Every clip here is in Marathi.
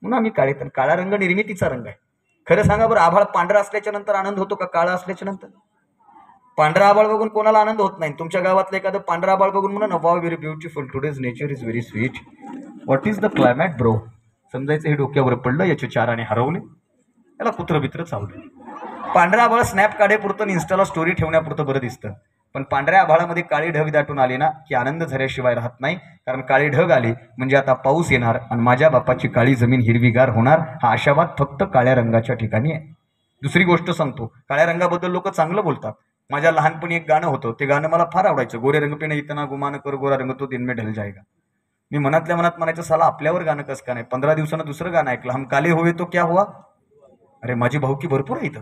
म्हणून आम्ही काळे. तर काळा रंग निर्मितीचा रंग आहे. खरं सांगा बरं, आभाळ पांढरा असल्याच्या नंतर आनंद होतो का काळा असल्याच्या नंतर? पांढरा आभाळ बघून कोणाला आनंद होत नाही. तुमच्या गावातलं एखादं पांढरा आभाळ बघून म्हणा wow very beautiful, today's nature is very sweet, what is the climate bro. समजायचं हे डोक्यावर पडलं, याचे चाराने हरवले, याला कुत्र बित्र चावलं. पांढरा आभाळ स्नॅप काढेपुरतं इन्स्टाला स्टोरी ठेवण्यापुरतं बरं दिसतं, पण पांढऱ्या आभाळामध्ये काळी ढग दाटून आली ना की आनंद झाल्याशिवाय राहत नाही. कारण काळी ढग आली म्हणजे आता पाऊस येणार आणि माझ्या बापाची काळी जमीन हिरवीगार होणार. हा आशावाद फक्त काळ्या रंगाच्या ठिकाणी आहे. दुसरी गोष्ट सांगतो, काळ्या रंगाबद्दल लोक चांगलं बोलतात. माझ्या लहानपणी एक गाणं होतं, ते गाणं मला फार आवडायचं, गोरे रंग पे इतना गुमान कर गोरा रंग तो दिन में ढल जाएगा. मी मनातल्या मनात म्हणायचं, साला आपल्यावर गाणं कसं का नाही. 15 दिवसानं दुसरं गाणं ऐकलं, हम काले हुए तो क्या हुआ. अरे माझी भाऊकी भरपूर आहे इथं,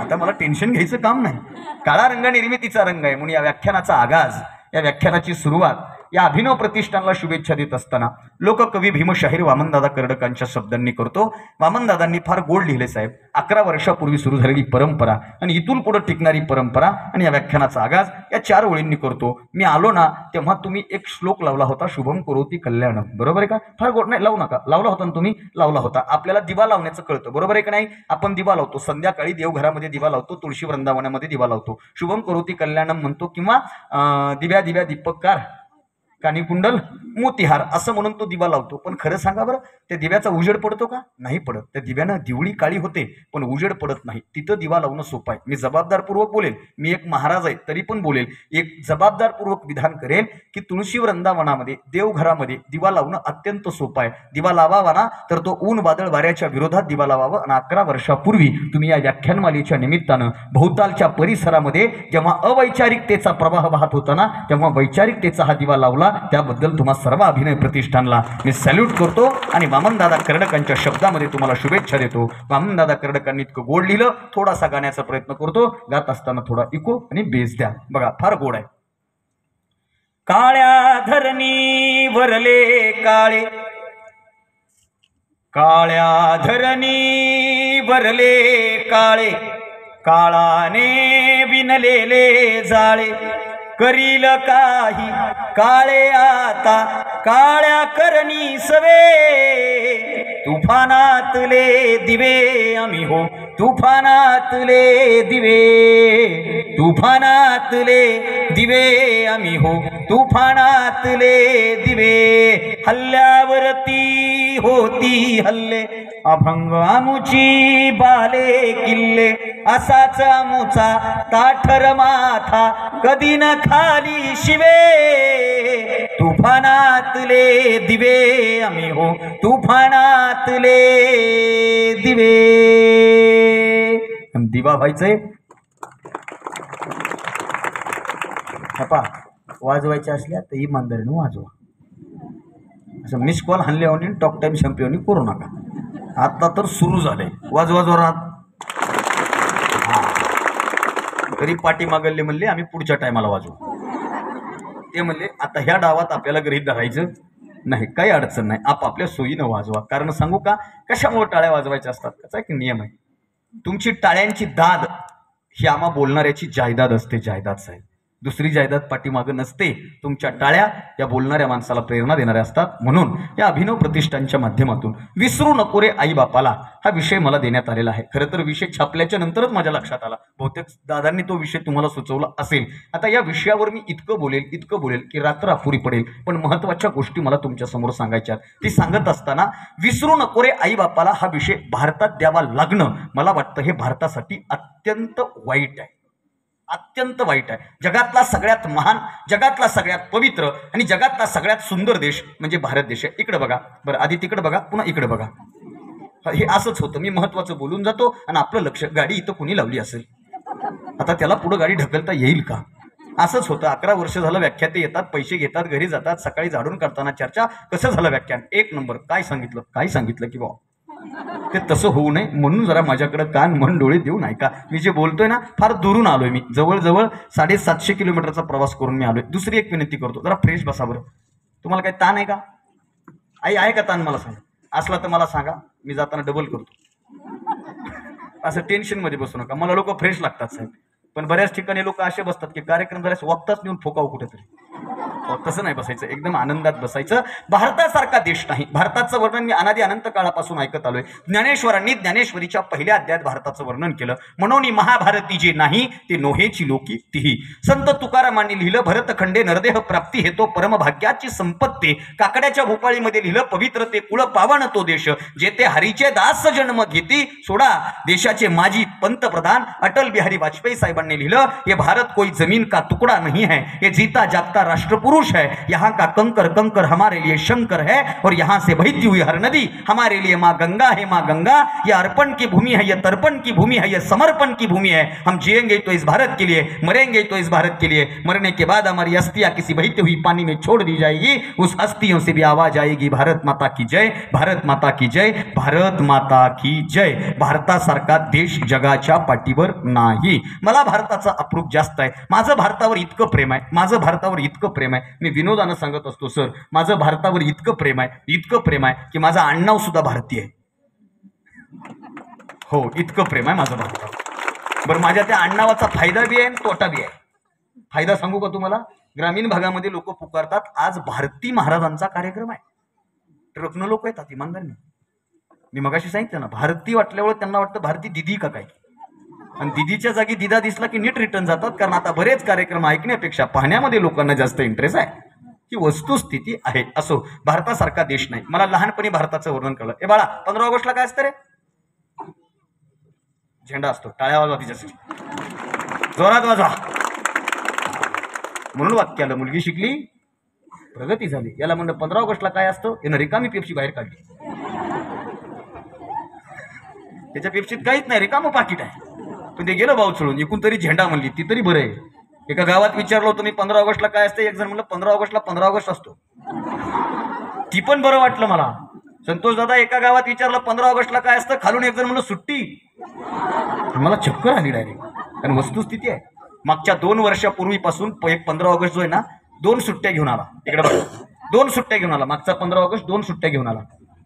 आता मला टेन्शन घ्यायचं काम नाही. काळा रंग निर्मितीचा रंग आहे. म्हणून या व्याख्यानाचा आगाज, या व्याख्यानाची सुरुवात या अभिनव प्रतिष्ठानला शुभेच्छा देत असताना लोककवी भीमशाहीर वामनदादा कर्डकांच्या शब्दांनी करतो. वामनदादांनी फार गोड लिहिले साहेब. 11 वर्षापूर्वी सुरू झालेली परंपरा आणि इथून पुढे टिकणारी परंपरा आणि या व्याख्यानाचा आगाज या 4 ओळींनी करतो. मी आलो ना तेव्हा तुम्ही एक श्लोक लावला होता, शुभम करोती कल्याणम, बरोबर आहे का? फार गोड नाही, लावू नका. लावला होता ना तुम्ही, लावला होता. आपल्याला दिवा लावण्याचं कळतं, बरोबर आहे का नाही? आपण दिवा लावतो संध्याकाळी, देवघरामध्ये दिवा लावतो, तुळशी वृंदावनामध्ये दिवा लावतो, शुभम करोती कल्याणम म्हणतो, किंवा दिव्या दिव्या दीपककार कानी कुंडल मोतीहार असं म्हणून तो दिवा लावतो. पण खरं सांगा बरं, त्या दिव्याचा उजेड पडतो का? नाही पडत. त्या दिव्यानं दिवळी काळी होते पण उजेड पडत नाही. तिथं दिवा लावणं सोपं आहे. मी जबाबदारपूर्वक बोलेल, मी एक महाराज आहे तरी पण बोलेल, एक जबाबदारपूर्वक विधान करेल की तुळशी वृंदावनामध्ये देवघरामध्ये दिवा लावणं अत्यंत सोपं आहे. दिवा लावावा ना तर तो ऊन वादळ वाऱ्याच्या विरोधात दिवा लावावं. आणि 11 वर्षापूर्वी तुम्ही या व्याख्यानमालेच्या निमित्तानं भोवतालच्या परिसरामध्ये जेव्हा अवैचारिकतेचा प्रवाह वाहत होता ना, तेव्हा वैचारिकतेचा हा दिवा लावला. त्याबद्दल तुम्हा सर्व अभिनय प्रतिष्ठानला मी सॅल्यूट करतो आणि वामनदादा कर्डकांच्या शब्दामध्ये तुम्हाला शुभेच्छा देतो. वामनदादा कर्डकांनी इतकं गोड लिहिलं, थोडासा गाण्याचा प्रयत्न करतो, गात असताना थोडा इको आणि बेस द्या. बघा फार गोड आहे. काळ्या धरणी वरले काळे, काळ्या धरणी वरले काळे, काळाने विणलेले जाळे, करील काही काळे आता काळ्या करणी सवे, तुफानातले दिवे आम्ही हो, तुफानातले दिवे, तुफानातले दिवे आम्ही हो, तुफानातले दिवे. हल्ल्यावरती होती हल्ले, अभंग आमुची बाले किल्ले, असाच आमुचा ताठर माथा कधी न खाली शिवे, तुफानातले दिवे आम्ही हो, तुफानातले दिवे. दिवा व्हायचंय वाजवायचे असल्या तर इमानदारीने वाजवा. असं मिस कॉल हल्ल्यावर टॉक टाइम चॅम्पियन करू नका. आता तर सुरू झालंय, वाजवा जोरात. तरी पाठी मागले म्हणले आम्ही पुढच्या टायमाला वाजवू. ते म्हणले आता ह्या डावात आपल्याला गृहीत धरायचं नाही, काही अडचण नाही, आपापल्या सोयीनं वाजवा. कारण सांगू का कशामुळे टाळ्या वाजवायच्या असतात? त्याचा एक नियम आहे. तुमची टाळ्यांची दाद ही आम्हा बोलणाऱ्याची जायदाद असते, जायदाद साहेब. दुसरी जायदाद पाठीमागं नसते. तुमच्या टाळ्या या बोलणाऱ्या माणसाला प्रेरणा देणाऱ्या असतात. म्हणून या अभिनव प्रतिष्ठानच्या माध्यमातून विसरू नको रे आई बापाला हा विषय मला देण्यात आलेला आहे. खरं तर विषय छापल्याच्या नंतरच माझ्या लक्षात आला. बहुतेक दादांनी तो विषय तुम्हाला सुचवला असेल. आता या विषयावर मी इतकं बोलेल की रात्र अपुरी पडेल. पण महत्वाच्या गोष्टी मला तुमच्या समोर सांगायच्या. ती सांगत असताना विसरू नको रे आई बापाला हा विषय भारतात द्यावा लागणं, मला वाटतं हे भारतासाठी अत्यंत वाईट आहे, अत्यंत वाईट आहे. जगातला सगळ्यात महान, जगातला सगळ्यात पवित्र आणि जगातला सगळ्यात सुंदर देश म्हणजे भारत देश आहे. इकडे बघा बरं, आधी तिकडे बघा, पुन्हा इकडे बघा. हे असंच होतं. मी महत्वाचं बोलून जातो आणि आपलं लक्ष, गाडी इथं कुणी लावली असेल, आता त्याला पुढं गाडी ढकलता येईल का? असंच होतं. 11 वर्ष झालं व्याख्याते येतात, पैसे घेतात, घरी जातात, सकाळी झाडून काढताना चर्चा, कसं झालं व्याख्यान? 1 नंबर. काय सांगितलं की बा ते तसं होऊ नये म्हणून जरा माझ्याकडे कान मन डोळे देऊन ऐका. मी जे बोलतोय ना फार दुरून आलोय. मी जवळजवळ 750 किलोमीटरचा प्रवास करून मी आलोय. दुसरी एक विनंती करतो, जरा फ्रेश बसा बरं. तुम्हाला काही ताण आहे का? आई आहे का ताण? मला सांगा. असला तर मला सांगा, मी जाताना डबल करतो. असं टेन्शनमध्ये बसू नका. मला लोक फ्रेश लागतात साहेब, पण बऱ्याच ठिकाणी लोक असे बसतात की कार्यक्रम झाल्यास वक्ताच नेऊन फोकावं कुठेतरी. तसं नाही बसायचं, एकदम आनंदात बसायचं. भारतासारखा देश नाही. भारताचं वर्णन मी अनादी अनंत काळापासून ऐकत आलोय. ज्ञानेश्वरांनी ज्ञानेश्वरीच्या पहिल्या अध्यायात भारताचं वर्णन केलं. म्हणून महाभारती जे नाही ते नोहेची लोकी तीही. संत तुकारामांनी लिहिलं, भरतखंडे नरदेह प्राप्ती हेतो परमभाग्याची संपत्ती. काकड्याच्या भोपाळीमध्ये लिहिलं, पवित्र ते कुळ पावन तो देश, जेथे हरीचे दास जन्म घेती. सोडा देशाचे माजी पंतप्रधान अटल बिहारी वाजपेयी साहेबांनी लिहिलं, ये भारत कोई जमीन का टुकड़ा नहीं है, ये जीता जागता राष्ट्रपुरुष है. यहाँ का कंकर कंकर हमारे लिए शंकर है, और यहाँ से बहती हुई हर नदी हमारे लिए माँ गंगा है. माँ गंगा ये अर्पण की भूमि है, ये तर्पण की भूमि है, ये समर्पण की भूमि है. हम जिएंगे तो इस भारत के लिए, मरेंगे तो इस भारत के लिए. मरने के बाद हमारी अस्थियां किसी बहती हुई पानी में छोड़ दी जाएगी. उस अस्थियों से भी आवाज आएगी, भारत माता की जय, भारत माता की जय, भारत माता की जय. भारतासारखा देश जगाच्या पाठीवर नाही. मला भारताचा अप्रूप जास्त आहे. माझं भारतावर इतकं प्रेम आहे, माझं भारतावर इतकं प्रेम आहे. मी विनोदानं सांगत असतो, सर माझं भारतावर इतकं प्रेम आहे, इतकं प्रेम आहे की माझं आडनाव सुद्धा भारतीय आहे. हो, इतकं प्रेम आहे माझं भारतावर. बरं, माझ्या त्या आडनावाचा फायदा बी आहे आणि तोटा बी आहे. फायदा सांगू का तुम्हाला? ग्रामीण भागामध्ये लोक पुकारतात, आज भारती महाराजांचा कार्यक्रम आहे. ट्रकनं लोक येतात इमानदारीने. मी मगाशी सांगितलं ना, भारती वाटल्यावर त्यांना वाटतं भारती दिदी का काय, आणि दिदीच्या जागी दिदा दिसला की नीट रिटर्न जातात. कारण आता बरेच कार्यक्रम ऐकण्यापेक्षा पाहण्यामध्ये लोकांना जास्त इंटरेस्ट आहे. ही वस्तुस्थिती आहे. असो, भारतासारखा देश नाही. मला लहानपणी भारताचं वर्णन कळलं. ए बाळा, 15 ऑगस्टला काय असतं रे? झेंडा असतो. टाळ्या वाजवा तिच्यासाठी, जोरात वाजवा. म्हणून वाक्य आलं, मुलगी शिकली प्रगती झाली. याला म्हणलं 15 ऑगस्टला काय असतं? यानं रिकामी पेप्सी बाहेर काढली. त्याच्या पेप्सीत काहीच नाही, रिकामं पाकिट आहे. पण ते गेलं भाऊ चढून. एकूण तरी झेंडा म्हणली, ती तरी बरं आहे. एका गावात विचारलं होतं मी, 15 ऑगस्टला काय असतं? एक जण म्हणलं 15 ऑगस्टला 15 ऑगस्ट असतो. ती पण बरं वाटलं मला. संतोष दादा एका गावात विचारलं 15 ऑगस्टला काय असतं, खालून एक जण म्हणलं सुट्टी. मला चक्कर आली डायरेक्ट. कारण वस्तुस्थिती आहे. मागच्या 2 वर्षापूर्वीपासून 15 ऑगस्ट जो आहे ना, 2 सुट्ट्या घेऊन आला. इकडे बघा, 2 सुट्ट्या घेऊन आला. मागचा 15 ऑगस्ट 2 सुट्ट्या घेऊन आला.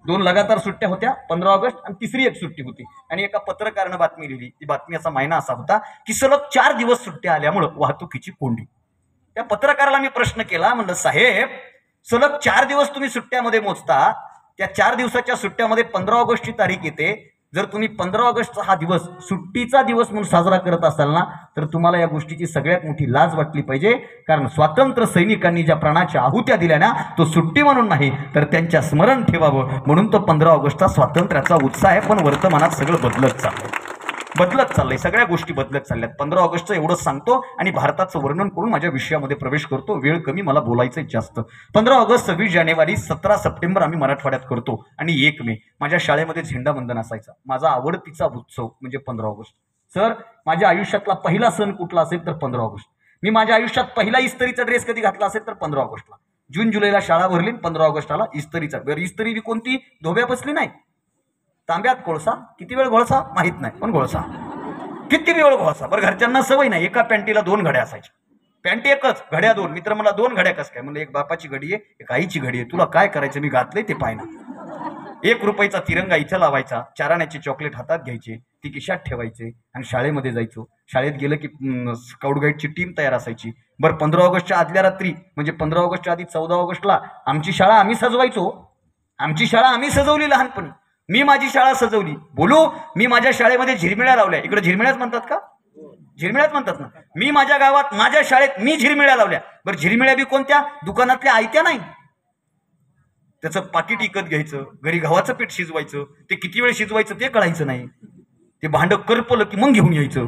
2 लगातार सुट्ट्या होत्या, 15 ऑगस्ट आणि तिसरी एक सुट्टी होती. आणि एका पत्रकारानं बातमी लिहिली. ती बातमीचा मायना असा होता की सलग 4 दिवस सुट्ट्या आल्यामुळं वाहतुकीची कोंडी. त्या पत्रकाराला मी प्रश्न केला, म्हणलं साहेब सलग 4 दिवस तुम्ही सुट्ट्यामध्ये मोजता, त्या 4 दिवसाच्या सुट्ट्यामध्ये 15 ऑगस्टची तारीख येते. जर तुम्ही 15 ऑगस्टचा हा दिवस सुट्टीचा दिवस म्हणून साजरा करत असाल ना, तर तुम्हाला या गोष्टीची सगळ्यात मोठी लाज वाटली पाहिजे. कारण स्वातंत्र्य सैनिकांनी ज्या प्राणाच्या आहुत्या दिल्या ना, तो सुट्टी म्हणून नाही तर त्यांच्या स्मरण ठेवावं म्हणून तो 15 ऑगस्टचा स्वातंत्र्याचा उत्साह आहे. पण वर्तमानात सगळं बदलत चाललंय, सगळ्या गोष्टी बदलत चालल्यात. 15 ऑगस्टचं एवढंच सांगतो आणि भारताचं वर्णन करून माझ्या विषयामध्ये प्रवेश करतो. वेळ कमी, मला बोलायचं जास्त. 15 ऑगस्ट, 26 जानेवारी, 17 सप्टेंबर आम्ही मराठवाड्यात करतो आणि 1 मे माझ्या शाळेमध्ये झेंडावंदन असायचा. माझा आवडतीचा उत्सव म्हणजे 15 ऑगस्ट. सर माझ्या आयुष्यातला पहिला सण कुठला असेल तर 15 ऑगस्ट. मी माझ्या आयुष्यात पहिला इस्त्रीचा ड्रेस कधी घातला असेल तर 15 ऑगस्टला. जून जुलैला शाळा भरली, 15 ऑगस्टला इस्त्रीचा. इस्त्री बी कोणती? धोब्या बसली नाही, तांब्यात कोळसा. किती वेळ घोळसा माहित नाही, पण घोळसा किती वेळ घोळसा. बरं, घरच्यांना सवय नाही, एका पॅन्टीला 2 घड्या असायच्या. पॅन्ट एकच, घड्या 2. मित्र मला 2 घड्या कस काय? म्हणलं एक बापाची घडी आहे, एक आईची घडी आहे. तुला काय करायचं? मी घातलंय ते पाय ना. 1 रुपयाचा तिरंगा इथं लावायचा, 4 आण्याचे चॉकलेट हातात घ्यायचे, ती खिशात ठेवायचे आणि शाळेमध्ये जायचो. शाळेत गेलं की स्काउट गाईडची टीम तयार असायची. बरं, 15 ऑगस्टच्या आदल्या रात्री म्हणजे 15 ऑगस्टच्या आधी 14 ऑगस्टला आमची शाळा आम्ही सजवायचो. आमची शाळा आम्ही सजवली लहानपणी. मी माझी शाळा सजवली. बोलू, मी माझ्या शाळेमध्ये झिरमिळ्या लावल्या. इकडे झिरमिळ्याच म्हणतात का? झिरमिळ्याच म्हणतात ना. मी माझ्या गावात माझ्या शाळेत मी झिरमिळ्या लावल्या. बरं, झिरमिळ्या बी कोणत्या? दुकानातल्या आयत्या नाही. त्याचं पाकिट विकत घ्यायचं, घरी गव्हाचं पीठ शिजवायचं. ते किती वेळ शिजवायचं ते कळायचं नाही. ते भांडं करपलं की मग घेऊन यायचं.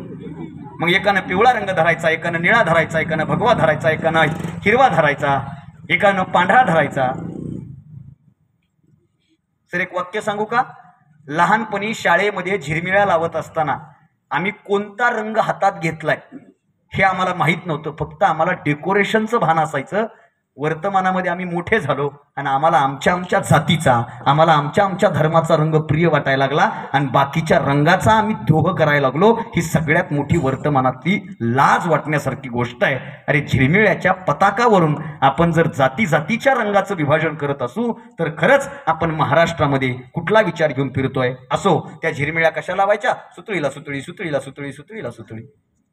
मग एकानं पिवळा रंग धरायचा, एकानं निळा धरायचा, एकानं भगवा धरायचा, एकानं हिरवा धरायचा, एकानं पांढरा धरायचा. सर एक वाक्य सांगू का? लहानपणी शाळेमध्ये झिरमिळ्या लावत असताना आम्ही कोणता रंग हातात घेतलाय हे आम्हाला माहित नव्हतं. फक्त आम्हाला डेकोरेशनचं भान असायचं. वर्तमानामध्ये आम्ही मोठे झालो आणि आम्हाला आमच्या आमच्या जातीचा, आम्हाला आमच्या आमच्या धर्माचा रंग प्रिय वाटायला लागला आणि बाकीच्या रंगाचा आम्ही द्रोह करायला लागलो. ही सगळ्यात मोठी वर्तमानातली लाज वाटण्यासारखी गोष्ट आहे. अरे, झिरमिळ्याच्या पताकावरून आपण जर जाती जातीच्या रंगाचं विभाजन करत असू तर खरंच आपण महाराष्ट्रामध्ये कुठला विचार घेऊन फिरतोय? असो, त्या झिरमिळ्या कशा लावायच्या? सुतळीला सुतळी, सुतळीला सुतळी, सुतळीला सुतळी.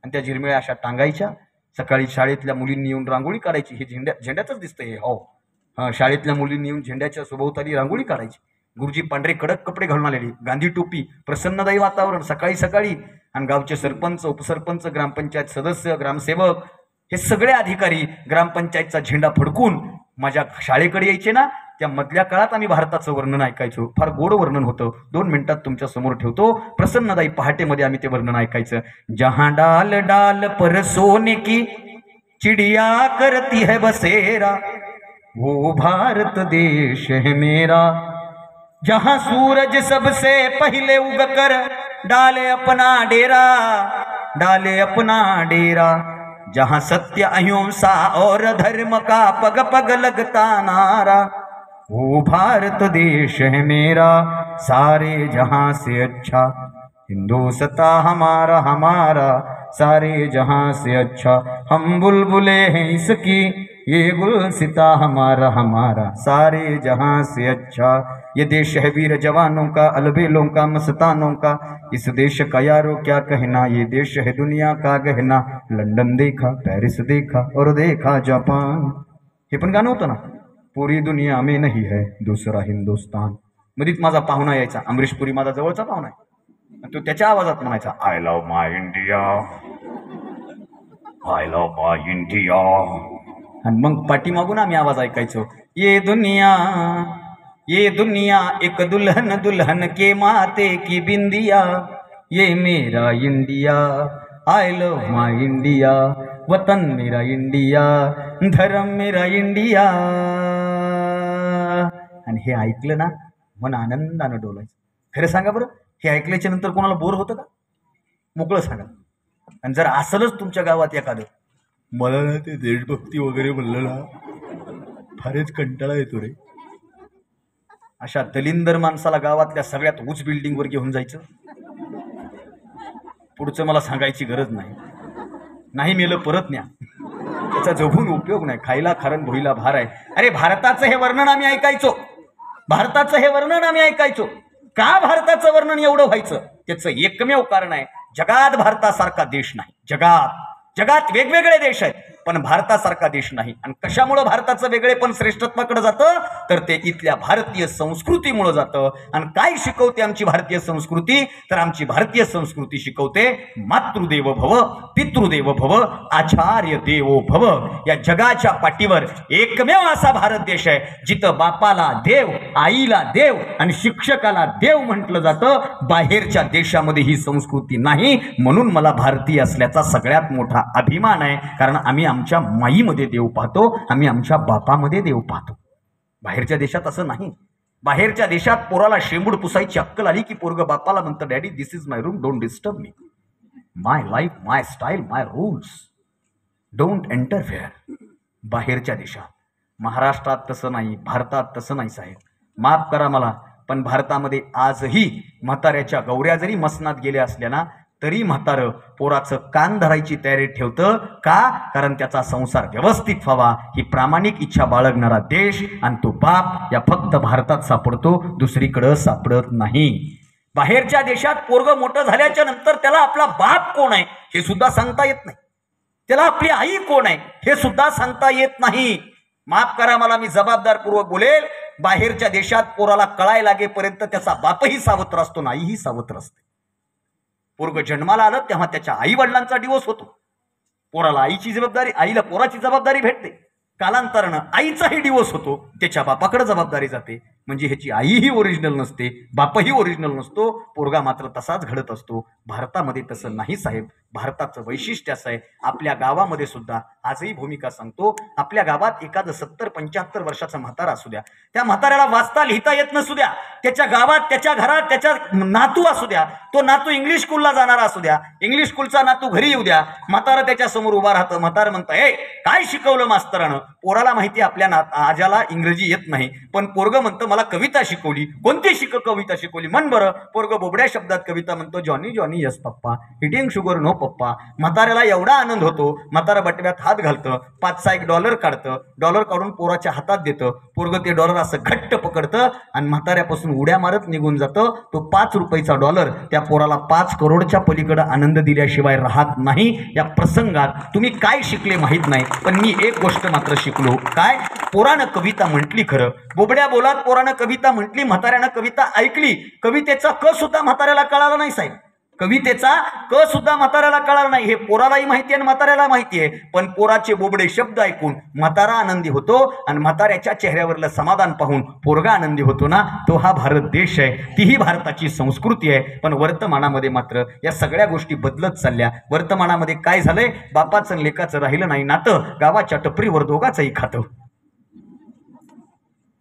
आणि त्या झिरमिळ्या अशा टांगायच्या. सकाळी शाळेतल्या मुलींनी येऊन रांगोळी काढायची. हे झेंड्याचंच दिसतंय हे. हो, शाळेतल्या मुलींनी येऊन झेंड्याच्या सभोवताली रांगोळी काढायची. गुरुजी पांढरे कडक कपडे घालून आलेले, गांधी टोपी, प्रसन्नदायी वातावरण सकाळी सकाळी. आणि गावचे सरपंच, उपसरपंच, ग्रामपंचायत सदस्य, ग्रामसेवक हे सगळे अधिकारी ग्रामपंचायतचा झेंडा फडकून माझ्या शाळेकडे यायचे ना. त्या मधल्या काळात आम्ही भारताचं वर्णन ऐकायचो. फार गोड वर्णन होतं. 2 मिनिटात तुमच्या समोर ठेवतो. प्रसन्नदायी पहाटेमध्ये आम्ही ते वर्णन ऐकायचं. जहां डाल डाल पर सोने की चिड़िया करती है बसेरा, वो भारत देश है मेरा. जहां सूरज सबसे पहले उगकर डाले अपना डेरा, डाले अपना डेरा. जहां सत्य अहिंसा और धर्म का पग पग लगता नारा, वो भारत देश है मेरा, सारे जहां से अच्छा हिंदुस्ता हमारा हमारा, सारे जहां से अच्छा. हम बुलबुले हैं इसकी, ये गुलसिता हमारा हमारा, सारे जहां से अच्छा. ये देश है वीर जवानों का, अलबेलों का, मस्तानों का. इस देश का यारो क्या कहना, ये देश है दुनिया का गहना. लंडन देखा, पॅरिस देखा और देखा जापान. हे पण गाणं होतं ना. पूरी दुनिया में नहीं है दूसरा हिंदुस्तान. मधीच माझा पाहुणा यायचा, अमरीश पुरी माझा जवळचा पाहुणा आहे. तो त्याच्या आवाजात म्हणायचा, I love my India, I love my India. आणि मग पाठीमागून आम्ही आवाज ऐकायचो, ये दुनिया एक दुल्हन दुल्हन के माथे की बिंदिया, ये मेरा India, I love my India. वतन मेरा इंडिया, धर्म मेरा इंडिया. आणि हे ऐकलं ना, मन आनंदानं डोलायचं. खरं सांगा बरं, हे ऐकल्याच्या नंतर कोणाला बोर होतं का? मोकळं सांगा. आणि जर असलच तुमच्या गावात एखादं, मला ना ते देशभक्ती वगैरे म्हणलं ना फारच कंटाळा येतो रे, अशा दलिंदर माणसाला गावातल्या सगळ्यात उंच बिल्डिंगवर घेऊन जायचं. पुढचं मला सांगायची गरज नाही. नाही मेलं परत न्या, त्याचा जगून उपयोग नाही. खायला खारण भोईला भार आहे. अरे भारताचं हे वर्णन आम्ही ऐकायचो, भारताचं हे वर्णन आम्ही ऐकायचो. का भारताचं वर्णन एवढं व्हायचं? त्याचं एकमेव कारण आहे, जगात भारतासारखा देश नाही. जगात वेगवेगळे देश आहेत, पण भारतासारखा देश नाही. आणि कशामुळे भारताचं वेगळेपण श्रेष्ठत्वाकडे जातं, तर ते इथल्या भारतीय संस्कृतीमुळे जातं. आणि काय शिकवते आमची भारतीय संस्कृती, तर आमची भारतीय संस्कृती शिकवते मातृदेव भव, पितृदेव भव, आचार्य देवो भव. या जगाच्या पाठीवर एकमेव असा भारत देश आहे जिथं बापाला देव, आईला देव आणि शिक्षकाला देव म्हटलं जातं. बाहेरच्या देशामध्ये ही संस्कृती नाही. म्हणून मला भारतीय असल्याचा सगळ्यात मोठा अभिमान आहे, कारण आम्ही आमच्या माईमध्ये देव पाहतो, आम्ही आमच्या बापामध्ये देव पाहतो. बाहेरच्या देशात असं नाही. बाहेरच्या देशात पोराला शेंबूड पुसायची अक्कल आली की पोरग बापाला म्हणतं, daddy this is my room, don't disturb me, my life, my style, my rules, don't interfere. बाहेरच्या देशात. महाराष्ट्रात तसं नाही, भारतात तसं नाही साहेब. माफ करा मला, पण भारतामध्ये आजही म्हाताऱ्याच्या गौऱ्या जरी मसनात गेल्या असल्या ना, तरी म्हातारं पोराचं कान धरायची तयारी ठेवतं. का? कारण त्याचा संसार व्यवस्थित व्हावा ही प्रामाणिक इच्छा बाळगणारा देश आणि तो बाप या फक्त भारतात सापडतो, दुसरीकडे सापडत नाही. बाहेरच्या देशात पोरग मोठं झाल्याच्या नंतर त्याला आपला बाप कोण आहे हे सुद्धा सांगता येत नाही. त्याला आपली आई कोण आहे हे सुद्धा सांगता येत नाही. माफ करा मला, मी जबाबदारपूर्वक बोलेल. बाहेरच्या देशात पोराला कळायला लागेपर्यंत त्याचा बापही सावत्र असतो, आईही सावत्र असते. पोरग जन्माला आलं तेव्हा त्याच्या आई वडिलांचा डिवोर्स होतो. पोराला आईची जबाबदारी, आईला पोराची जबाबदारी भेटते. कालांतरानं आईचाही डिवोर्स होतो, त्याच्या बापाकडे जबाबदारी जाते. म्हणजे ह्याची आईही ओरिजिनल नसते, बापही ओरिजिनल नसतो, पोरगा मात्र तसाच घडत असतो. भारतामध्ये तसं नाही साहेब. भारताचं वैशिष्ट्य असं आहे, आपल्या गावामध्ये सुद्धा आजही भूमिका सांगतो. आपल्या गावात एखादं 70-75 वर्षाचा म्हातारा असू द्या, त्या म्हाताऱ्याला वाचता लिहिता येत नसू द्या, त्याच्या गावात, त्याच्या घरात त्याच्या नातू असू द्या, तो नातू इंग्लिश स्कूलला जाणारा असू द्या, इंग्लिश स्कूलचा नातू घरी येऊ द्या, म्हातारा त्याच्या समोर उभा राहतं. म्हातारं म्हणतं, ए काय शिकवलं मास्तरानं? पोराला माहिती आपल्या आजाला इंग्रजी येत नाही, पण पोरग म्हणतं मला कविता शिकवली. कोणती कविता शिकवली म्हण बरं? पोरग बोबड्या शब्दात कविता म्हणतो, जॉनी जॉनी यस पप्पा, इटिंग शुगर नो पप्पा. म्हाताऱ्याला एवढा आनंद होतो, म्हातारा बटव्यात हात घालतं, $5-6 काढतं, डॉलर काढून पोराच्या हातात देतं. पोरग ते डॉलर असं घट्ट पकडतं आणि म्हाताऱ्यापासून उड्या मारत निघून जातं. तो $5 डॉलर त्या त्या पोराला 5 करोडच्या पलीकडे आनंद दिल्याशिवाय राहत नाही. या प्रसंगात तुम्ही काय शिकले माहीत नाही, पण मी एक गोष्ट मात्र शिकलो. काय? पोरानं कविता म्हटली खरं, बोबड्या बोलात पोरानं कविता म्हटली, म्हाताऱ्यानं कविता ऐकली. कवितेचा क सुद्धा म्हाताऱ्याला कळाला नाही साहेब, कवितेचा क सुद्धा म्हाताऱ्याला कळाला नाही. हे पोरालाही माहिती आहे आणि म्हाताऱ्याला माहिती आहे. पण पोराचे बोबडे शब्द ऐकून म्हातारा आनंदी होतो आणि म्हाताऱ्याच्या चेहऱ्यावरलं समाधान पाहून पोरगा आनंदी होतो ना. तो हा भारत देश आहे, तीही भारताची संस्कृती आहे. पण वर्तमानामध्ये मात्र या सगळ्या गोष्टी बदलत चालल्या. वर्तमानामध्ये काय झालंय? बापाचं लेकाचं राहिलं नाही नातं, गावाच्या टपरीवर दोघाचंही खातं.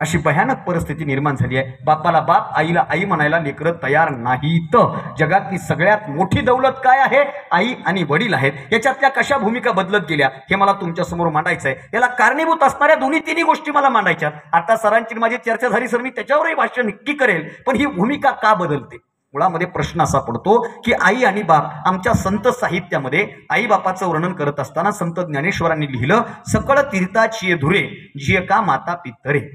अशी भयानक परिस्थिती निर्माण झाली आहे. बापाला बाप, आईला आई म्हणायला लेकरं तयार नाहीत. जगातली सगळ्यात मोठी दौलत काय आहे? आई आणि वडील आहेत. याच्यातल्या कशा भूमिका बदलत गेल्या हे मला तुमच्या समोर मांडायचं आहे. याला कारणीभूत असणाऱ्या दोन्ही तिन्ही गोष्टी मला मांडायच्यात. आता सरांची माझी चर्चा झाली सर, मी त्याच्यावरही भाष्य नक्की करेल. पण ही भूमिका का बदलते? मुळामध्ये प्रश्न असा पडतो की आई आणि बाप. आमच्या संत साहित्यामध्ये आई बापाचं वर्णन करत असताना संत ज्ञानेश्वरांनी लिहिलं, सकळ तीर्थाची धुरे जिय का माता पितरे.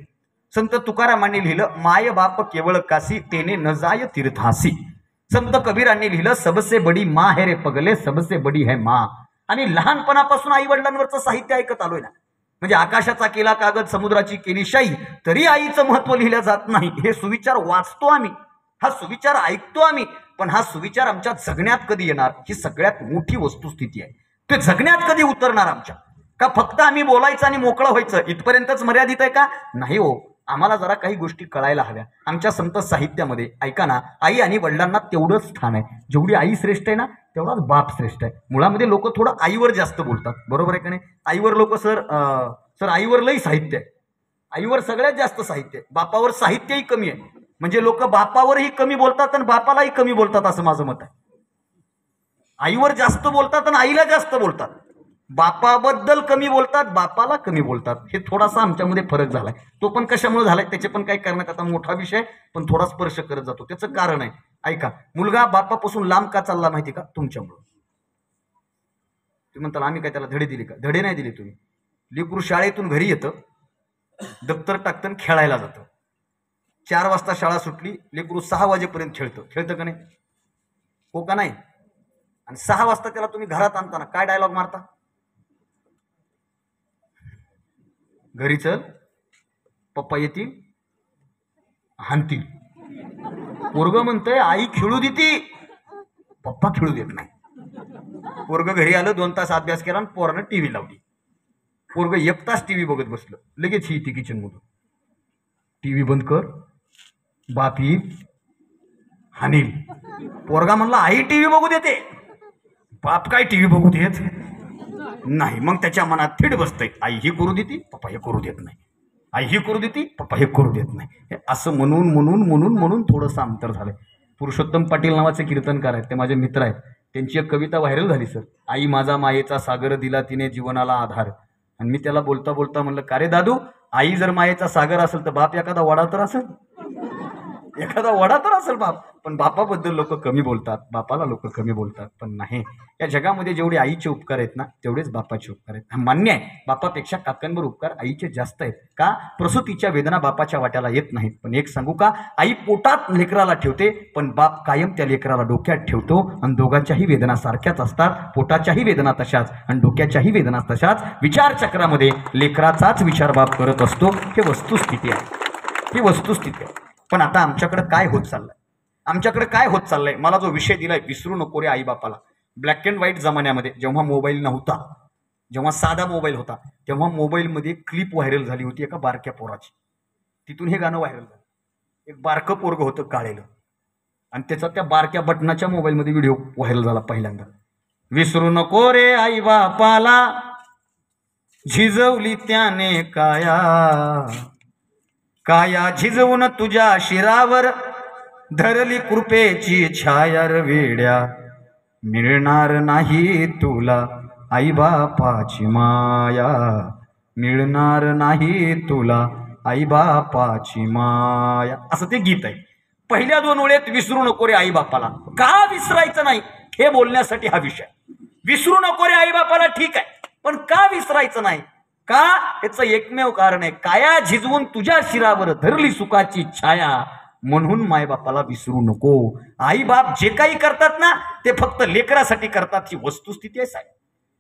संत तुकारामांनी लिहिलं, माय बाप केवळ काशी तेने न जाय तीर्थासी. संत कबीरांनी लिहिलं, सबसे बडी माँ है रे पगले, सबसे बडी है माँ. आणि लहानपणापासून आई वडिलांवरचं साहित्य ऐकत आलोय ना. म्हणजे आकाशाचा केला कागद, समुद्राची केली शाई, तरी आईचं महत्व लिहिलं जात नाही. हे सुविचार वाचतो आम्ही, हा सुविचार ऐकतो आम्ही, पण हा सुविचार आमच्या जगण्यात कधी येणार ही सगळ्यात मोठी वस्तुस्थिती आहे. ते जगण्यात कधी उतरणार आमच्या? का फक्त आम्ही बोलायचं आणि मोकळं व्हायचं इथपर्यंतच मर्यादित आहे का? नाही हो, आम्हाला जरा काही गोष्टी कळायला हव्या. आमच्या संत साहित्यामध्ये ऐका ना, आई आणि वडिलांना तेवढंच स्थान आहे. जेवढी आई श्रेष्ठ आहे ना, तेवढाच बाप श्रेष्ठ आहे. मुळामध्ये लोक थोडं आईवर जास्त बोलतात, बरोबर आहे का नाही? आईवर लोक सर आईवर लई साहित्य आहे, आईवर सगळ्यात जास्त साहित्य आहे, बापावर साहित्यही कमी आहे. म्हणजे लोक बापावरही कमी बोलतात आणि बापालाही कमी बोलतात, असं माझं मत आहे. आईवर जास्त बोलतात आणि आईला जास्त बोलतात, बापाबद्दल कमी बोलतात, बापाला कमी बोलतात. हे थोडासा आमच्यामध्ये फरक झालाय. तो पण कशामुळे झालाय त्याचे पण काही कारण, आता मोठा विषय पण थोडा स्पर्श करत जातो. त्याचं कारण आहे, ऐका. मुलगा बापापासून लांब का चालला माहिती का? तुमच्यामुळे. तुम्ही म्हणताल आम्ही काय त्याला धडे दिले का? धडे नाही दिले तुम्ही. लेकरू शाळेतून घरी येतं, दप्तर टाकतं, खेळायला जातं. 4 वाजता शाळा सुटली, लेकरू 6 वाजेपर्यंत खेळतं का नाही? हो का नाही? आणि 6 वाजता त्याला तुम्ही घरात आणताना काय डायलॉग मारता? घरी चल, पप्पा येतील, हाणतील. पोरगं म्हणतंय आई खेळू देती, पप्पा खेळू देत नाही. पोरगं घरी आलं, 2 तास अभ्यास केला आणि पोरानं टीव्ही लावली. पोरगं 1 तास टीव्ही बघत बसलं, लगेच ही ती किचन मधून, टीव्ही बंद कर, बाप येईल, हाणील. पोरगा म्हणला आई टीव्ही बघू देते, बाप काय टीव्ही बघू देत नाही. मग त्याच्या मनात थीड बसतंय, आई ही करू देती, पप्पा हे करू देत नाही, आई ही करू देती, पप्पा हे करू देत नाही. हे असं म्हणून म्हणून म्हणून म्हणून थोडंसं अंतर झालंय. पुरुषोत्तम पाटील नावाचे कीर्तनकार आहेत, ते माझे मित्र आहेत. त्यांची एक कविता व्हायरल झाली सर, आई माझा मायेचा सागर दिला तिने जीवनाला आधार. आणि मी त्याला बोलता बोलता म्हणलं, का रे दादू, आई जर मायेचा सागर असेल तर बाप एखादा वडा तर असेल, एखादा वडा तर असेल बाप. पण बापाबद्दल लोक कमी बोलतात, बापाला लोक कमी बोलतात. पण नाही, या जगामध्ये जेवढे आईचे उपकार आहेत ना, तेवढेच बापाचे उपकार आहेत. मान्य आहे, बापापेक्षा काकांवर उपकार आईचे जास्त आहेत. का? प्रसूतीच्या वेदना बापाच्या वाट्याला येत नाहीत. पण एक सांगू का, आई पोटात लेकराला ठेवते, पण बाप कायम त्या लेकराला डोक्यात ठेवतो. आणि दोघांच्याही वेदना सारख्याच असतात, पोटाच्याही वेदना तशाच आणि डोक्याच्याही वेदना तशाच. विचारचक्रामध्ये लेकराचाच विचार बाप करत असतो. हे वस्तुस्थिती आहे, ही वस्तुस्थिती आहे. पण आता आमच्याकडे काय होत चाललंय? आमच्याकडे काय होत चाललंय? मला जो विषय दिलाय, विसरू नको रे आई बापाला. ब्लॅक अँड व्हाईट जमान्यामध्ये, जेव्हा मोबाईल नव्हता, जेव्हा साधा मोबाईल होता, तेव्हा मोबाईलमध्ये क्लिप व्हायरल झाली होती एका बारक्या पोराची. तिथून हे गाणं व्हायरल झालं. एक बारकं पोरगं होतं काळेलं, आणि त्याचा त्या बारक्या बटनाच्या मोबाईलमध्ये व्हिडिओ व्हायरल झाला पहिल्यांदा. विसरू नको रे आई बापाला, झिजवली त्याने काया, काया झिजवून तुझ्या शिरावर धरली कृपेची छाया वेड्या. मिळणार नाही तुला आई बापाची माया, मिळणार नाही तुला आई बापाची माया, असं ते गीत आहे. पहिल्या 2 ओळीत विसरू नको रे आई बापाला. का विसरायचं नाही हे बोलण्यासाठी हा विषय. विसरू नको रे आई बापाला ठीक आहे, पण का विसरायचं नाही? का? याचं एकमेव कारण आहे, काया झिजवून तुझ्या शिरावर धरली सुखाची छाया, म्हणून मायबापाला विसरू नको. आई बाप जे काही करतात ना ते फक्त लेकरासाठी करतात ही वस्तुस्थिती आहे साहेब.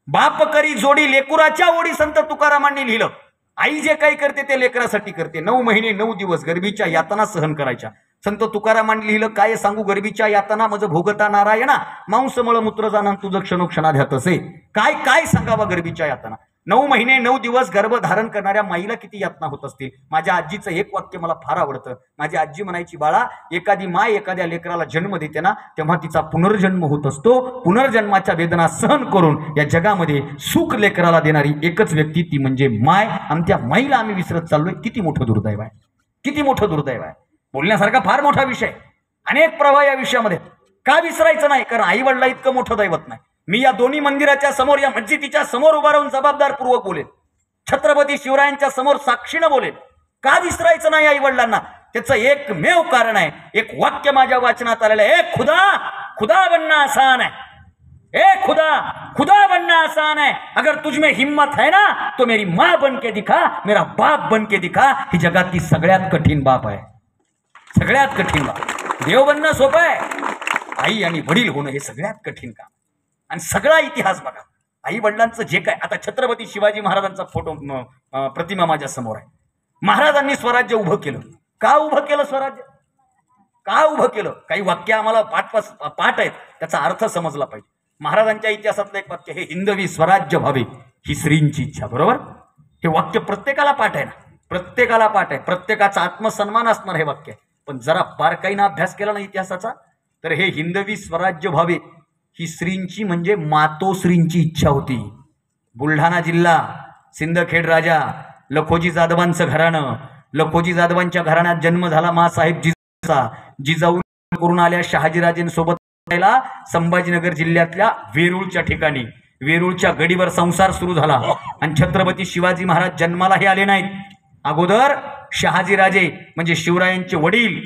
बाप करी जोडी लेकुराच्या ओढी संत तुकारामांनी लिहिलं. आई जे काही करते ते लेकरासाठी करते. 9 महिने 9 दिवस गर्भीच्या यातना सहन करायच्या. संत तुकारामांनी लिहिलं काय सांगू गर्भीच्या यातना मज भोगता नारायणा मांस मळ मूत्र जाणं तुझं क्षणोक्षणाध्यात असे. काय काय सांगावा गर्भीच्या यातना. 9 महिने 9 दिवस गर्भ धारण करणाऱ्या माईला किती यातना होत असतील. माझ्या आजीचं एक वाक्य मला फार आवडतं. माझी आजी म्हणायची बाळा एखादी माय एखाद्या लेकराला जन्म देते ना तेव्हा तिचा पुनर्जन्म होत असतो. पुनर्जन्माच्या वेदना सहन करून या जगामध्ये सुख लेकराला देणारी एकच व्यक्ती ती म्हणजे माय. आणि त्या माईला आम्ही विसरत चाललोय. किती मोठं दुर्दैव आहे. किती मोठं दुर्दैव आहे. बोलण्यासारखा फार मोठा विषय. अनेक प्रवाह या विषयामध्ये. का विसरायचं नाही कारण आई वडिला इतकं मोठं दैवत नाही. मी या दोन्ही मंदिराच्या समोर या मस्जिदीच्या समोर उभा राहून जबाबदारपूर्वक बोलेन. छत्रपती शिवरायांच्या समोर साक्षीनं बोलेन. का विसरायचं नाही आई वडिलांना. त्याचं एकमेव कारण आहे. एक वाक्य माझ्या वाचनात आलेलं आहे. ए खुदा खुदा बनना आसान है. ए खुदा खुदा बनना आसान है. अगर तुझ में हिम्मत है ना तो मेरी माँ बन के दिखा मेरा बाप बन के दिखा. ही जगातली सगळ्यात कठीण बाप आहे. सगळ्यात कठीण बाप. देव बनणं सोपं आहे. आई आणि वडील होणं हे सगळ्यात कठीण काम. आणि सगळा इतिहास बघा आई वडिलांचं जे काय. आता छत्रपती शिवाजी महाराजांचा फोटो प्रतिमा माझ्या समोर आहे. महाराजांनी स्वराज्य उभं केलं. का उभं केलं स्वराज्य. का उभं केलं. काही वाक्य आम्हाला पाठ आहेत त्याचा अर्थ समजला पाहिजे. महाराजांच्या इतिहासातलं एक वाक्य हे हिंदवी स्वराज्य व्हावे ही श्रींची इच्छा. बरोबर. हे वाक्य प्रत्येकाला पाठ आहे ना. प्रत्येकाला पाठ आहे. प्रत्येकाचा आत्मसन्मान असणार हे वाक्य. पण जरा बारकाईनं अभ्यास केला ना इतिहासाचा तर हे हिंदवी स्वराज्य व्हावे ही श्रींची म्हणजे मातोश्रींची इच्छा होती. बुलढाणा जिल्हा सिंदखेड राजा लखोजी जाधवांचं घराणं. लखोजी जाधवांच्या घराण्यात जन्म झाला मासाहेब जिजाऊचा. जिजाऊ करून आल्या शहाजीराजेंसोबत संभाजीनगर जिल्ह्यातल्या वेरूळच्या ठिकाणी. वेरूळच्या गडीवर संसार सुरू झाला. आणि छत्रपती शिवाजी महाराज जन्मालाही आले नाहीत. अगोदर शहाजीराजे म्हणजे शिवरायांचे वडील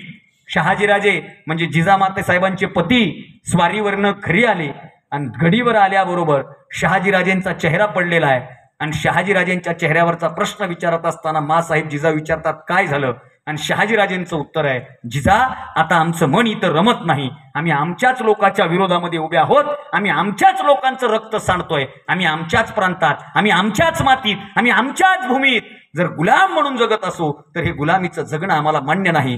शहाजीराजे म्हणजे जिजामाते साहेबांचे पती स्वारीवरनं घरी आले. आणि गडीवर आल्याबरोबर शहाजीराजेंचा चेहरा पडलेला आहे. आणि शहाजीराजेंच्या चेहऱ्यावरचा प्रश्न विचारत असताना मासाहेब जिजाऊ विचारतात काय झालं. आणि शहाजीराजेंचं उत्तर आहे जिजा आता आमचं मन इथं रमत नाही. आम्ही आमच्याच लोकांच्या विरोधामध्ये उभे आहोत. आम्ही आमच्याच लोकांचं रक्त सांडतोय. आम्ही आमच्याच प्रांतात आम्ही आमच्याच मातीत आम्ही आमच्याच भूमीत जर गुलाम म्हणून जगत असो तर हे गुलामीचं जगणं आम्हाला मान्य नाही.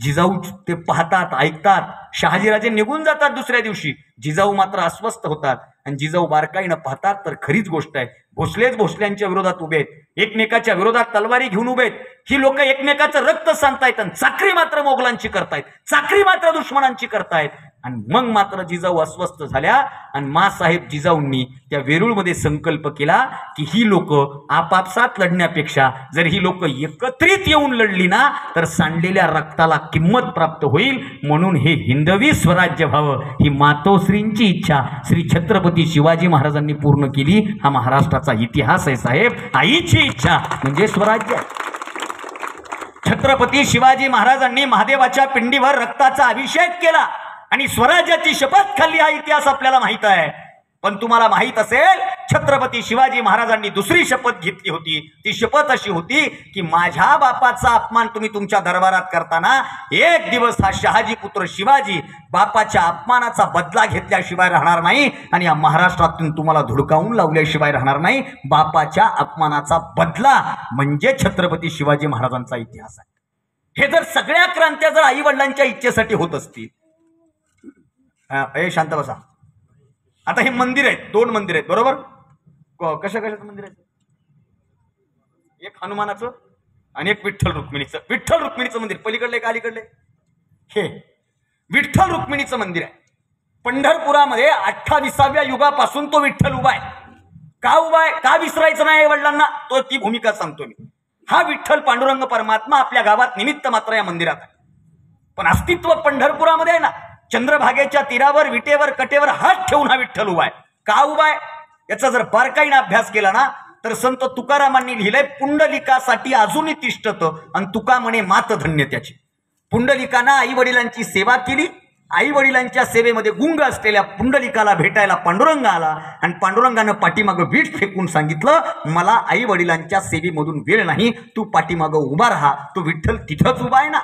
जिजाऊ ते पाहतात ऐकतात. शहाजीराजे निघून जातात दुसऱ्या दिवशी. जिजाऊ मात्र अस्वस्थ होतात. आणि जिजाऊ बारकाईनं पाहतात तर खरीच गोष्ट आहे. भोसलेच भोसल्यांच्या विरोधात उभे आहेत. एकमेकाच्या विरोधात तलवारी घेऊन उभे आहेत. ही लोक एकमेकाचं रक्त सांडतायत आणि चाकरी मात्र मोगलांची करतायत. चाकरी मात्र दुश्मनांची करतायत. आणि मग मात्र जिजाऊ अस्वस्थ झाल्या. आणि मासाहेब जिजाऊंनी त्या वेरूळमध्ये संकल्प केला की ही लोक आपापसात लढण्यापेक्षा जर ही लोक एकत्रित येऊन लढली ना तर सांडलेल्या रक्ताला किंमत प्राप्त होईल. म्हणून हे हिंदवी स्वराज्य व्हावं ही मातोश्रींची इच्छा श्री छत्रपती शिवाजी महाराजांनी पूर्ण केली. हा महाराष्ट्राचा इतिहास आहे साहेब. आईची इच्छा म्हणजे स्वराज्य. छत्रपती शिवाजी महाराजांनी महादेवाच्या पिंडीवर रक्ताचा अभिषेक केला आणि स्वराज्याची शपथ खाल्ली. हा इतिहास आपल्याला माहित आहे. पण तुम्हाला माहित असेल छत्रपती शिवाजी महाराजांनी दुसरी शपथ घेतली होती. ती शपथ अशी होती की माझ्या बापाचा अपमान तुम्ही तुमच्या दरबारात करताना एक दिवस हा शहाजी पुत्र शिवाजी बापाच्या अपमानाचा बदला घेतल्याशिवाय राहणार नाही आणि या महाराष्ट्रातून तुम्हाला धुडकावून लावल्याशिवाय राहणार नाही. बापाच्या अपमानाचा बदला म्हणजे छत्रपती शिवाजी महाराजांचा इतिहास आहे. हे जर सगळ्या क्रांत्या जर आई वडिलांच्या इच्छेसाठी होत असतील. शांत बसा. आता हे मंदिर आहेत. 2 मंदिर आहेत बरोबर. कशा कशाचं मंदिर आहे. एक हनुमानाचं आणि एक विठ्ठल रुक्मिणीचं. विठ्ठल रुक्मिणीचं मंदिर पलीकडले का अलीकडले. हे विठ्ठल रुक्मिणीचं मंदिर आहे. पंढरपुरामध्ये 28व्या युगापासून तो विठ्ठल उभा आहे. का उभा आहे. का विसरायचं नाही वडिलांना तो ती भूमिका सांगतो मी. हा विठ्ठल पांडुरंग परमात्मा आपल्या गावात निमित्त मात्र या मंदिरात आहे. पण अस्तित्व पंढरपुरामध्ये आहे ना. चंद्रभागेच्या तीरावर विटेवर कटेवर हात ठेवून हा विठ्ठल उभा आहे. का उभा आहे याचा जर बारकाईने अभ्यास केला ना तर संत तुकारामांनी लिहिलंय पुंडलिकासाठी अजूनही तिष्ठत आणि तुका म्हणे मात धन्य त्याची. पुंडलिकानं आई वडिलांची सेवा केली. आई वडिलांच्या सेवेमध्ये गुंग असलेल्या पुंडलिकाला भेटायला पांडुरंग आला आणि पांडुरंगानं पाठीमागं वीट फेकून सांगितलं मला आई वडिलांच्या सेवेमधून वेळ नाही. तू पाठीमागं उभा राहा. तो विठ्ठल तिथंच उभा आहे ना.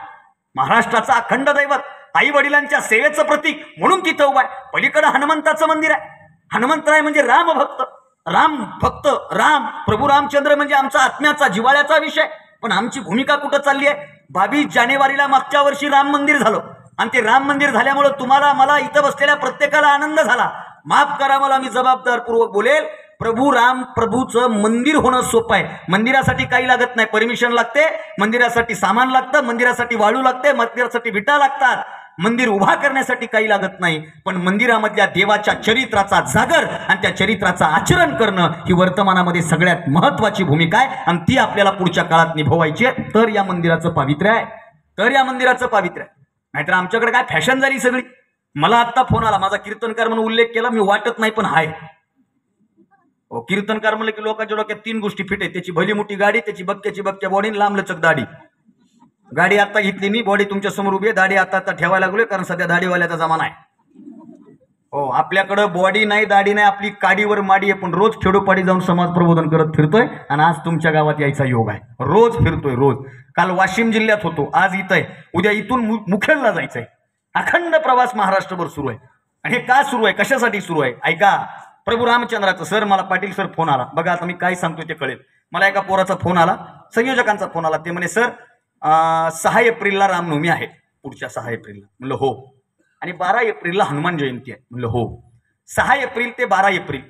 महाराष्ट्राचा अखंड दैवत, आई वडिलांच्या सेवेचं प्रतीक म्हणून तिथं उभा आहे. पलीकडे हनुमंताचं मंदिर आहे. हनुमंतराय म्हणजे राम भक्त, राम भक्त, राम प्रभू रामचंद्र म्हणजे आमचा आत्म्याचा जिव्हाळ्याचा विषय. पण आमची भूमिका कुठं चालली आहे? 22 जानेवारीला मागच्या वर्षी राम मंदिर झालं आणि ते राम मंदिर झाल्यामुळे तुम्हाला मला इथं बसलेल्या प्रत्येकाला आनंद झाला. माफ करा, मला मी जबाबदारपूर्वक बोलेल. प्रभू राम प्रभूचं मंदिर होणं सोपं आहे. मंदिरासाठी काही लागत नाही, परमिशन लागते, मंदिरासाठी सामान लागतं, मंदिरासाठी वाळू लागते, मंदिरासाठी विटा लागतात. मंदिर उभा करण्यासाठी काही लागत नाही, पण मंदिरामधल्या देवाच्या चरित्राचा जागर आणि त्या चरित्राचं आचरण करणं ही वर्तमानामध्ये सगळ्यात महत्वाची भूमिका आहे आणि ती आपल्याला पुढच्या काळात निभवायची आहे. तर या मंदिराचं पावित्र्य आहे, तर या मंदिराचं पावित्र्य आहे. नाहीतर आमच्याकडे काय फॅशन झाली सगळी. मला आत्ता फोन आला, माझा कीर्तनकार म्हणून उल्लेख केला, मी वाटत नाही पण हाय. कीर्तनकार म्हणलं की लोकांच्या डोक्यात 3 गोष्टी फिट आहे. त्याची भली मोठी गाडी, त्याची बक्क्या बॉडी, लांब लचक दाढी. गाडी आता घेतली मी, बॉडी तुमच्या समोर उभी आहे, दाढी आता ठेवायला लागलोय, कारण सध्या दाढीवाल्याचा जमाना आहे. हो, आपल्याकडं बॉडी नाही, दाढी नाही, आपली काडीवर माडी आहे, पण रोज खेडोपाडी जाऊन समाज प्रबोधन करत फिरतोय. आणि आज तुमच्या गावात यायचा योग आहे, रोज फिरतोय रोज. काल वाशिम जिल्ह्यात होतो, आज इथं आहे, उद्या इथून मुखेडला जायचंय. अखंड प्रवास महाराष्ट्रभर सुरू आहे. आणि हे का सुरू आहे, कशासाठी सुरू आहे? ऐका, प्रभू रामचंद्राचं. सर, मला पाटील सर फोन आला, बघा आता मी काय सांगतोय ते कळेल. मला एका पोराचा फोन आला, संयोजकांचा फोन आला. ते म्हणे सर 6 एप्रिलला रामनवमी आहे, पुढच्या 6 एप्रिलला. म्हणलं हो. आणि 12 एप्रिलला हनुमान जयंती आहे. म्हणलं हो. 6 एप्रिल ते 12 एप्रिल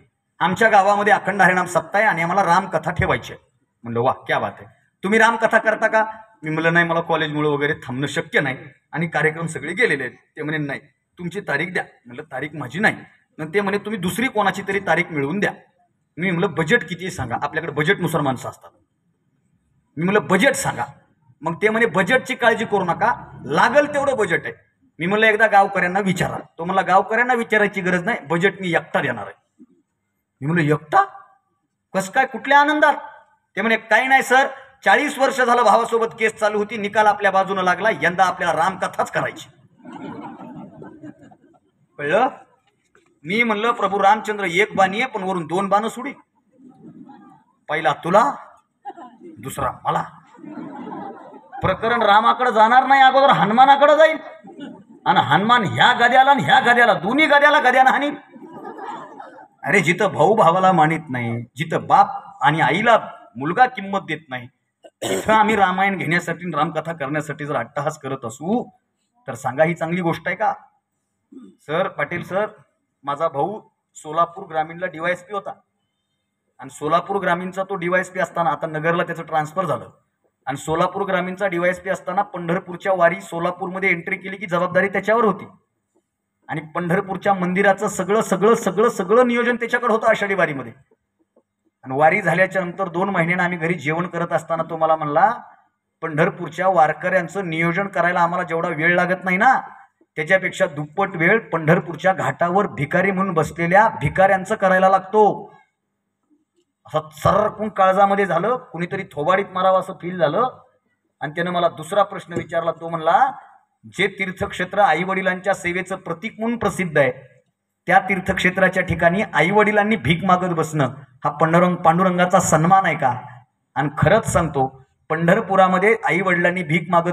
आमच्या गावामध्ये अखंड हरिनाम सप्ताह आहे आणि आम्हाला रामकथा ठेवायची आहे. म्हणलं वा, क्या बात आहे. तुम्ही रामकथा करता का? मी म्हणलं नाही, मला कॉलेजमुळे वगैरे थांबणं शक्य नाही आणि कार्यक्रम सगळे गेलेले आहेत. ते म्हणे नाही, तुमची तारीख द्या. म्हणलं तारीख माझी नाही. मग ते म्हणे तुम्ही दुसरी कोणाची तरी तारीख मिळवून द्या. मी म्हणलं बजेट किती सांगा, आपल्याकडे बजेटनुसार माणसं असतात. मी म्हणलं बजेट सांगा. मग ते म्हणे बजेटची काळजी करू नका, लागल तेवढं बजेट आहे. मी म्हणलं एकदा गावकऱ्यांना विचारा. तो म्हणला गावकऱ्यांना विचारायची गरज नाही, बजेट मी एकटा देणार आहे. मी म्हणलं एकटा कसं काय, कुठल्या आनंदात? ते म्हणे काही नाही सर, 40 वर्ष झालं भावासोबत केस चालू होती, निकाल आपल्या बाजूने लागला, यंदा आपल्याला रामकथाच करायची. कळलं? मी म्हणलं प्रभू रामचंद्र एक बाणी आहे, पण वरून 2 बाण सोडी. पहिला तुला, दुसरा मला. प्रकरण रामाकडे जाणार नाही, अगोदर हनुमानाकडे जाईल. आणि हनुमान ह्या गद्याला आणि ह्या गद्याला, दोन्ही गद्याला गद्यानं हानी. अरे जिथं भाऊ भावाला मानित नाही, जिथं बाप आणि आईला मुलगा किंमत देत नाही, तिथं आम्ही रामायण घेण्यासाठी रामकथा करण्यासाठी जर अट्टहास करत असू तर सांगा ही चांगली गोष्ट आहे का? सर, पाटील सर, माझा भाऊ सोलापूर ग्रामीणला DYSP होता आणि सोलापूर ग्रामीणचा तो DYSP असताना आता नगरला त्याचं ट्रान्सफर झालं. आणि सोलापूर ग्रामीणचा DYSP असताना पंढरपूरच्या वारी सोलापूरमध्ये एंट्री केली की जबाबदारी त्याच्यावर होती. आणि पंढरपूरच्या मंदिराचं सगळं सगळं सगळं सगळं नियोजन त्याच्याकडे होतं आषाढी वारीमध्ये. आणि वारी झाल्याच्या नंतर 2 महिन्यानं आम्ही घरी जेवण करत असताना तो मला म्हणला, पंढरपूरच्या वारकऱ्यांचं नियोजन करायला आम्हाला जेवढा वेळ लागत नाही ना, त्याच्यापेक्षा दुप्पट वेळ पंढरपूरच्या घाटावर भिकारी म्हणून बसलेल्या भिकाऱ्यांचं करायला लागतो. असं सरकून काळजामध्ये झालं, कुणीतरी थोबाडीत मारावं असं फील झालं. आणि त्यानं मला दुसरा प्रश्न विचारला. तो म्हणला, जे तीर्थक्षेत्र आई वडिलांच्या सेवेचं प्रतीक म्हणून प्रसिद्ध आहे, त्या तीर्थक्षेत्राच्या ठिकाणी आई वडिलांनी भीक मागत बसणं हा पांडुरंगाचा सन्मान आहे का? आणि खरंच सांगतो, पंढरपुरामध्ये आई वडिलांनी भीक मागत